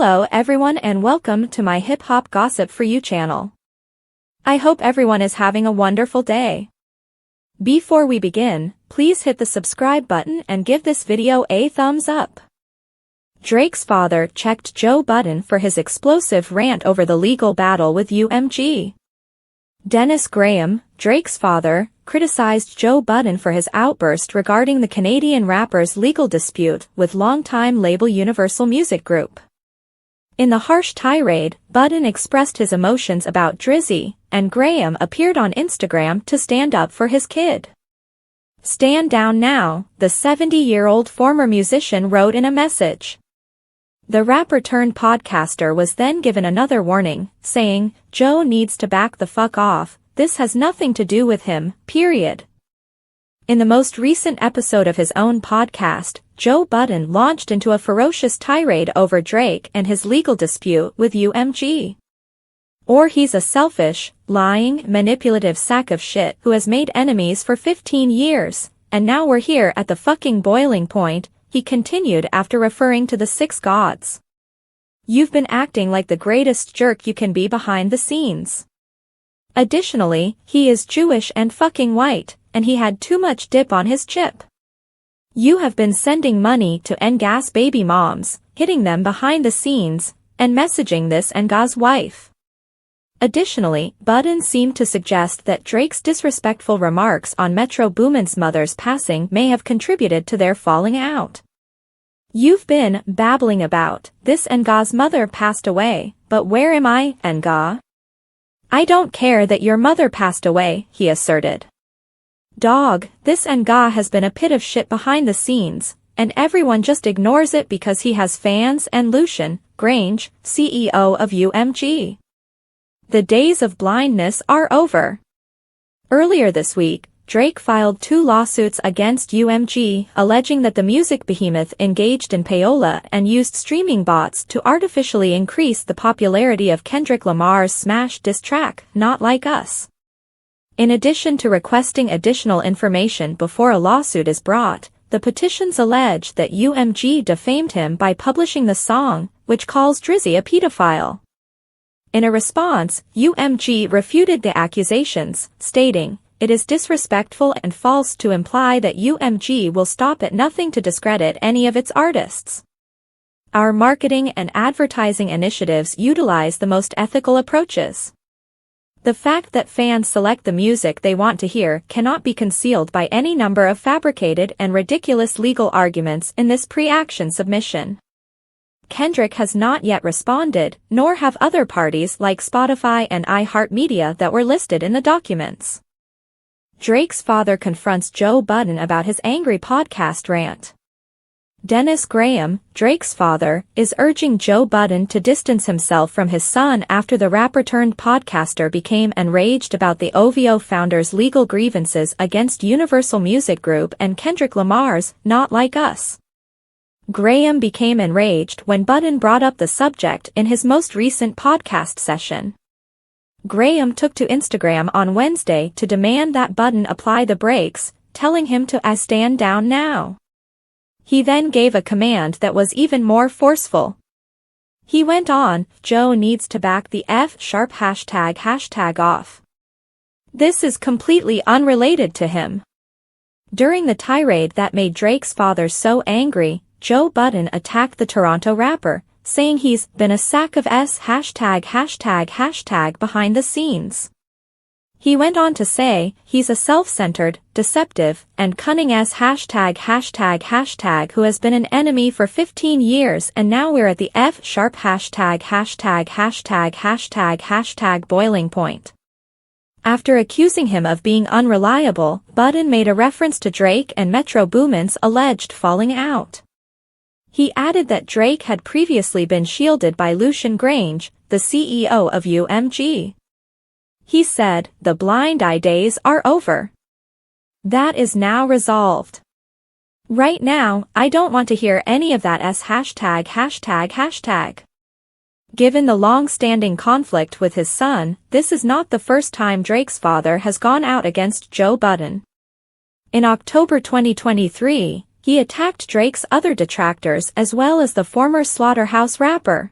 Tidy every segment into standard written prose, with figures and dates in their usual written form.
Hello everyone and welcome to my Hip Hop Gossip For You channel. I hope everyone is having a wonderful day. Before we begin, please hit the subscribe button and give this video a thumbs up. Drake's father checked Joe Budden for his explosive rant over the legal battle with UMG. Dennis Graham, Drake's father, criticized Joe Budden for his outburst regarding the Canadian rapper's legal dispute with longtime label Universal Music Group. In the harsh tirade, Budden expressed his emotions about Drizzy, and Graham appeared on Instagram to stand up for his kid. "Stand down now," the 70-year-old former musician wrote in a message. The rapper-turned-podcaster was then given another warning, saying, "Joe needs to back the fuck off, this has nothing to do with him, period." In the most recent episode of his own podcast, Joe Budden launched into a ferocious tirade over Drake and his legal dispute with UMG. Or he's a selfish, lying, manipulative sack of shit who has made enemies for 15 years, and now we're here at the fucking boiling point, he continued after referring to the 6 gods. "You've been acting like the greatest jerk you can be behind the scenes. Additionally, he is Jewish and fucking white, and he had too much dip on his chip. You have been sending money to Ngas baby moms, hitting them behind the scenes, and messaging this Ngas wife." Additionally, Budden seemed to suggest that Drake's disrespectful remarks on Metro Boomin's mother's passing may have contributed to their falling out. "You've been babbling about, this Ngas mother passed away, but where am I, Nga? I don't care that your mother passed away," he asserted. "Dog, this Nga has been a pit of shit behind the scenes, and everyone just ignores it because he has fans and Lucian Grange, CEO of UMG. The days of blindness are over." Earlier this week, Drake filed 2 lawsuits against UMG, alleging that the music behemoth engaged in payola and used streaming bots to artificially increase the popularity of Kendrick Lamar's smash diss track, Not Like Us. In addition to requesting additional information before a lawsuit is brought, the petitions allege that UMG defamed him by publishing the song, which calls Drizzy a pedophile. In a response, UMG refuted the accusations, stating, "It is disrespectful and false to imply that UMG will stop at nothing to discredit any of its artists. Our marketing and advertising initiatives utilize the most ethical approaches. The fact that fans select the music they want to hear cannot be concealed by any number of fabricated and ridiculous legal arguments in this pre-action submission." Kendrick has not yet responded, nor have other parties like Spotify and iHeartMedia that were listed in the documents. Drake's father confronts Joe Budden about his angry podcast rant. Dennis Graham, Drake's father, is urging Joe Budden to distance himself from his son after the rapper-turned-podcaster became enraged about the OVO founder's legal grievances against Universal Music Group and Kendrick Lamar's Not Like Us. Graham became enraged when Budden brought up the subject in his most recent podcast session. Graham took to Instagram on Wednesday to demand that Budden apply the brakes, telling him to stand down now. He then gave a command that was even more forceful. He went on, "Joe needs to back the F# hashtag off. This is completely unrelated to him." During the tirade that made Drake's father so angry, Joe Budden attacked the Toronto rapper, saying he's been a sack of hashtag behind the scenes. He went on to say, "He's a self-centered, deceptive, and cunning hashtag who has been an enemy for 15 years and now we're at the F# hashtag boiling point." After accusing him of being unreliable, Budden made a reference to Drake and Metro Boomin's alleged falling out. He added that Drake had previously been shielded by Lucian Grange, the CEO of UMG. He said, "The blind eye days are over. That is now resolved. Right now, I don't want to hear any of that hashtag. Given the long-standing conflict with his son, this is not the first time Drake's father has gone out against Joe Budden. In October 2023, he attacked Drake's other detractors as well as the former Slaughterhouse rapper.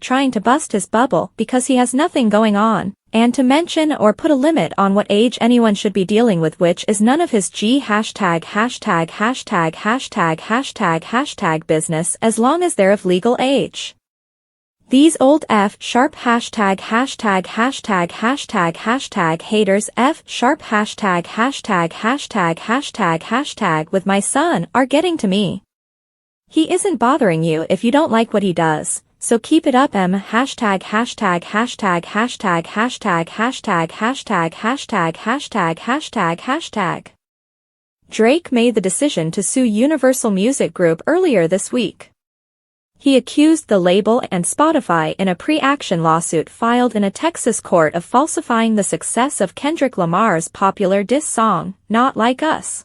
trying to bust his bubble because he has nothing going on, and to mention or put a limit on what age anyone should be dealing with, which is none of his business as long as they're of legal age. These old F# haters F# with my son are getting to me. He isn't bothering you if you don't like what he does, so keep it up. Drake made the decision to sue Universal Music Group earlier this week. He accused the label and Spotify in a pre-action lawsuit filed in a Texas court of falsifying the success of Kendrick Lamar's popular diss song, Not Like Us.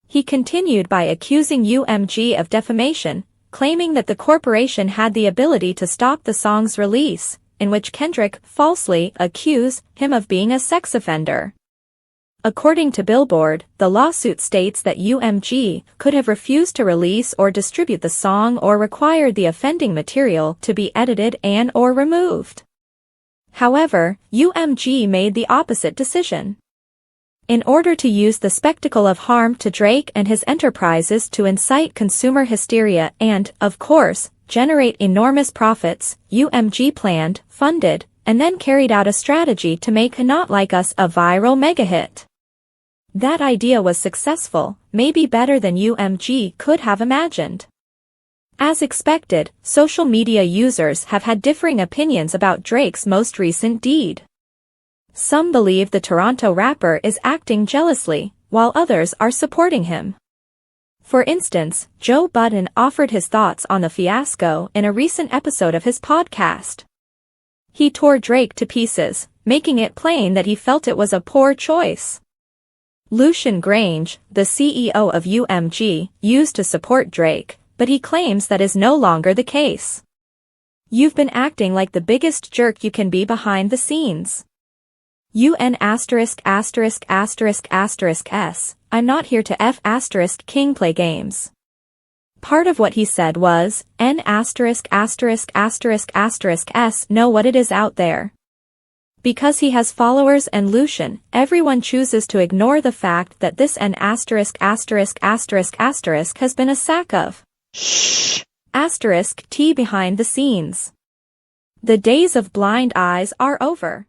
He continued by accusing UMG of defamation, claiming that the corporation had the ability to stop the song's release, in which Kendrick falsely accused him of being a sex offender. According to Billboard, the lawsuit states that UMG could have refused to release or distribute the song or required the offending material to be edited and/or removed. However, UMG made the opposite decision. In order to use the spectacle of harm to Drake and his enterprises to incite consumer hysteria and, of course, generate enormous profits, UMG planned, funded, and then carried out a strategy to make Not Like Us a viral mega-hit. That idea was successful, maybe better than UMG could have imagined. As expected, social media users have had differing opinions about Drake's most recent deed. Some believe the Toronto rapper is acting jealously, while others are supporting him. For instance, Joe Budden offered his thoughts on the fiasco in a recent episode of his podcast. He tore Drake to pieces, making it plain that he felt it was a poor choice. Lucian Grange, the CEO of UMG, used to support Drake, but he claims that is no longer the case. You've been acting like the biggest jerk you can be behind the scenes. I'm not here to King play games. Part of what he said was, know what it is out there. Because he has followers and Lucian, everyone chooses to ignore the fact that this has been a sack of *T behind the scenes. The days of blind eyes are over.